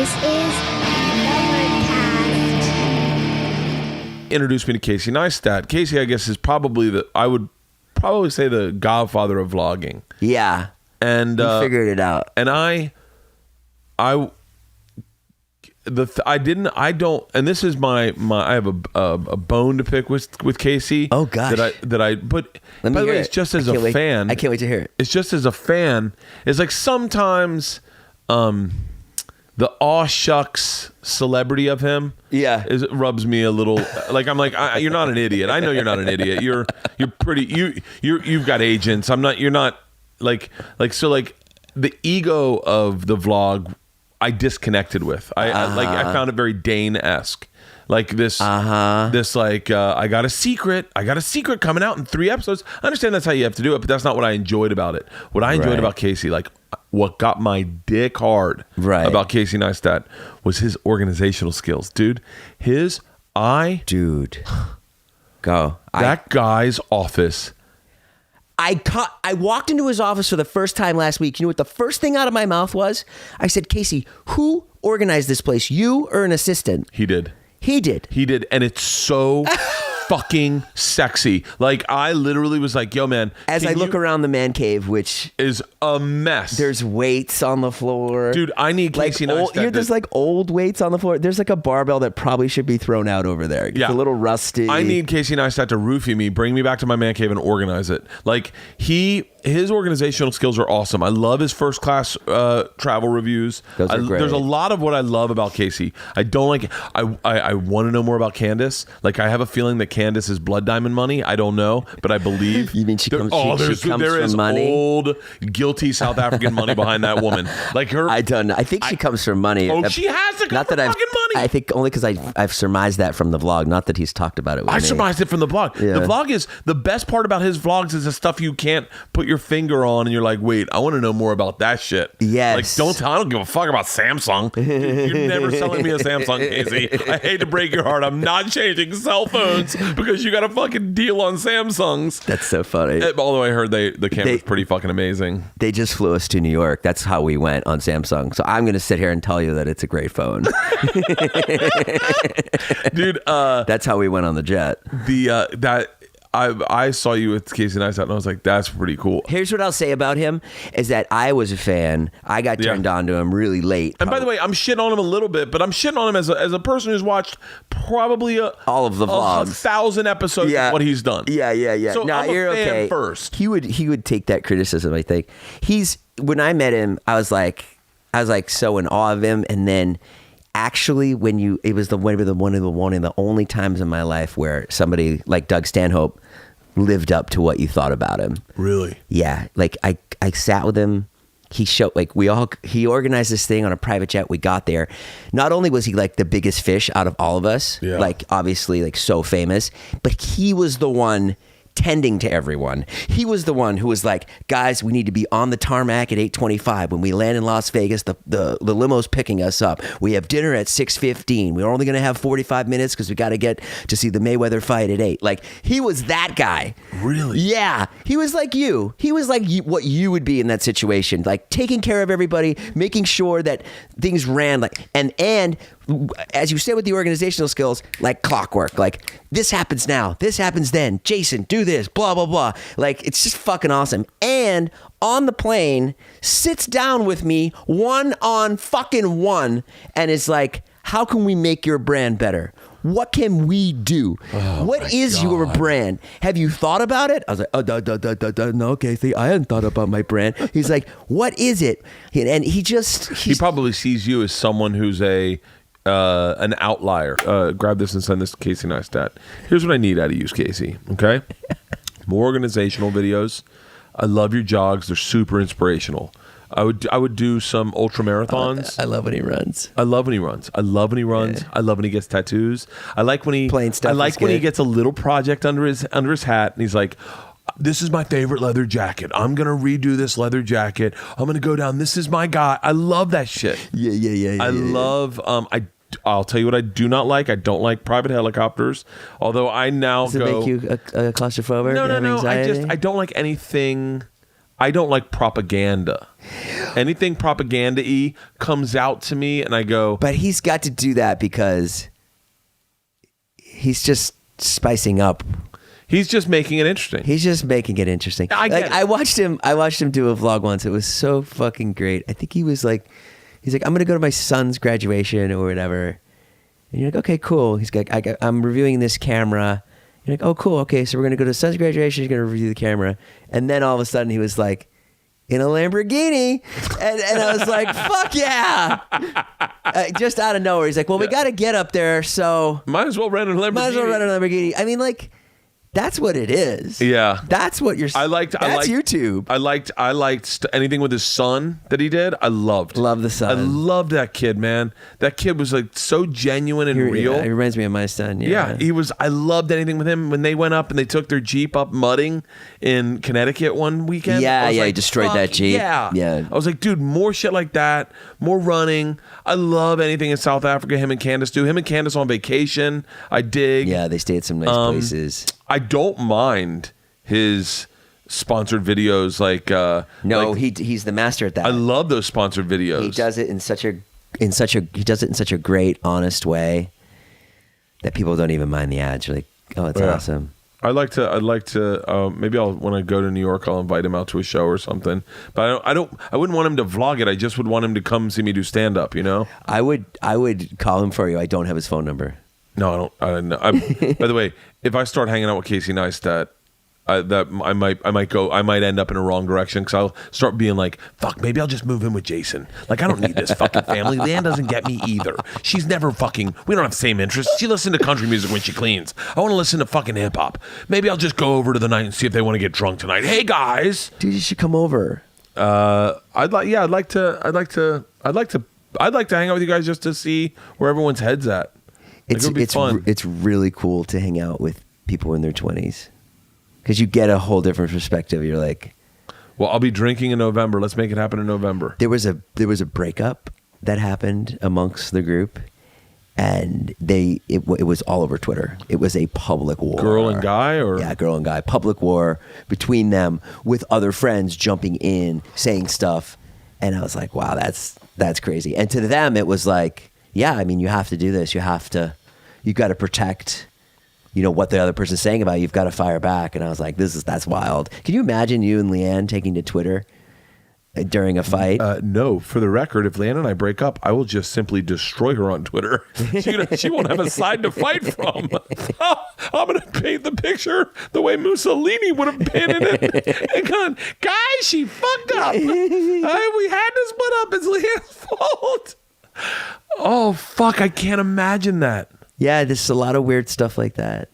This is Overcast. Introduced me to Casey Neistat. Casey, I guess, is probably I would probably say the godfather of vlogging. Yeah. And you figured it out. And I don't, and this is my I have a bone to pick with Casey. Oh gosh. But by the way, it's just as a fan. I can't wait to hear it. It's just as a fan. It's like sometimes the aw shucks celebrity of him rubs me a little like I'm like you're not an idiot. I know you're not an idiot. You're pretty you've got agents. You're not like the ego of the vlog I disconnected with. I found it very Dane-esque. Like this like I got a secret coming out in 3 episodes. I understand that's how you have to do it, but that's not what I enjoyed about it. What I enjoyed about Casey, like what got my dick hard about Casey Neistat was his organizational skills. Dude, go. That guy's office. I walked into his office for the first time last week. You know what the first thing out of my mouth was? I said, Casey, who organized this place? You or an assistant? He did. And it's so fucking sexy. Like I literally was like, yo man. As I look around the man cave, which is a mess. There's weights on the floor. Dude, I need Casey Neistat. There's like old weights on the floor. There's like a barbell that probably should be thrown out over there. It's a little rusty. I need Casey Neistat to roofie me, bring me back to my man cave and organize it. Like his organizational skills are awesome. I love his first class travel reviews. Those are great. There's a lot of what I love about Casey. I don't like it. I want to know more about Candace. Like I have a feeling that Candace is blood diamond money. I don't know, but I believe. You mean she comes from money? Old guilty South African money behind that woman. Like her. I don't know. I think she comes from money. Oh, she has to come from fucking money. I think only because I've surmised that from the vlog. Not that he's talked about it with me. Surmised it from the vlog. Yeah. The vlog is the best part about his vlogs is the stuff you can't put your finger on and you're like, wait, I want to know more about that shit. Yes. Like I don't give a fuck about Samsung. You're never selling me a Samsung, Casey. I hate to break your heart. I'm not changing cell phones because you got a fucking deal on Samsungs. That's so funny. Although I heard the camera's pretty fucking amazing. They just flew us to New York. That's how we went on Samsung. So I'm going to sit here and tell you that it's a great phone. Dude, that's how we went on the jet. I saw you with Casey Neistat and I was like, that's pretty cool. Here's what I'll say about him is that I was a fan. I got turned on to him really late. And by the way, I'm shitting on him a little bit, but I'm shitting on him as a person who's watched probably all of the vlogs, 1,000 episodes of what he's done. Yeah. So no, you're okay. First, he would take that criticism. I think when I met him, I was like so in awe of him, and then. Actually, it was one of the only times in my life where somebody like Doug Stanhope lived up to what you thought about him. Really? Yeah. Like I sat with him. He he organized this thing on a private jet. We got there. Not only was he like the biggest fish out of all of us, like obviously like so famous, but he was the one tending to everyone. He was the one who was like, guys, we need to be on the tarmac at 8:25. When we land in Las Vegas, the limo's picking us up. We have dinner at 6:15. We're only going to have 45 minutes because we got to get to see the Mayweather fight at 8. Like, he was that guy. Really? Yeah. He was like you. He was like what you would be in that situation. Like, taking care of everybody, making sure that things ran like, and as you said with the organizational skills, like clockwork, like this happens now, this happens then, Jason, do this, blah, blah, blah. Like, it's just fucking awesome. And on the plane, sits down with me 1-on-1 and is like, how can we make your brand better? What can we do? What is your brand? Have you thought about it? I was like, no, Casey, I hadn't thought about my brand. He's like, what is it? And he probably sees you as someone who's an outlier. Grab this and send this to Casey Neistat. Here's what I need out of you, Casey. Okay, more organizational videos. I love your jogs; they're super inspirational. I would do some ultra marathons. I love when he runs. I love when he runs. I love when he gets tattoos. I like when he plain stuff. I like when he gets a little project under his hat and he's like, this is my favorite leather jacket. I'm going to redo this leather jacket. I'm going to go down. This is my guy. I love that shit. Yeah. Love, I'll tell you what I do not like. I don't like private helicopters. Although I now Does it make you a claustrophobic? No. I don't like anything. I don't like propaganda. Anything propaganda-y comes out to me and I go... But he's got to do that because he's just spicing up. He's just making it interesting. He's just making it interesting. I watched him do a vlog once. It was so fucking great. I think he's like, I'm going to go to my son's graduation or whatever. And you're like, okay, cool. He's like, I'm reviewing this camera. You're like, oh, cool. Okay, so we're going to go to son's graduation. He's going to review the camera. And then all of a sudden he was like, in a Lamborghini. And I was like, fuck yeah. Just out of nowhere. He's like, well, we got to get up there, so. Might as well rent a Lamborghini. I mean, like, that's what it is. Yeah. That's what you're saying. That's YouTube. I liked anything with his son that he did. I loved. Love the son. I loved that kid, man. That kid was like so genuine and real. Yeah, he reminds me of my son. Yeah, he was. I loved anything with him when they went up and they took their Jeep up mudding in Connecticut one weekend. Yeah, he destroyed that Jeep. Yeah. I was like, dude, more shit like that, more running. I love anything in South Africa. Him and Candace do. Him and Candace on vacation. I dig. Yeah, they stay at some nice places. I don't mind his sponsored videos. He's the master at that. I love those sponsored videos. He does it in such a great, honest way that people don't even mind the ads. You're like, oh, it's awesome. I'd like to. Maybe when I go to New York, I'll invite him out to a show or something. But I wouldn't want him to vlog it. I just would want him to come see me do stand up. You know. I would call him for you. I don't have his phone number. No, I don't. By the way, if I start hanging out with Casey Neistat, I might end up in a wrong direction because I'll start being like, fuck, maybe I'll just move in with Jason. Like, I don't need this fucking family. Leanne doesn't get me either. She's never fucking, we don't have the same interests. She listens to country music when she cleans. I want to listen to fucking hip hop. Maybe I'll just go over to the night and see if they want to get drunk tonight. Hey guys, dude, you should come over. I'd like to hang out with you guys just to see where everyone's head's at. It's fun. It's really cool to hang out with people in their 20s because you get a whole different perspective. You're like, well, I'll be drinking in November. Let's make it happen in November. There was a breakup that happened amongst the group, and it was all over Twitter. It was a public war. Girl and guy, or girl and guy. Public war between them with other friends jumping in, saying stuff, and I was like, wow, that's crazy. And to them, it was like, yeah, I mean, you have to do this. You've got to protect, what the other person's saying about you. You've got to fire back. And I was like, that's wild. Can you imagine you and Leanne taking to Twitter during a fight? No, for the record, if Leanne and I break up, I will just simply destroy her on Twitter. She won't have a side to fight from. I'm going to paint the picture the way Mussolini would have painted it. And gone, guys, she fucked up. We had to split up. It's Leanne's fault. Oh, fuck. I can't imagine that. Yeah, there's a lot of weird stuff like that.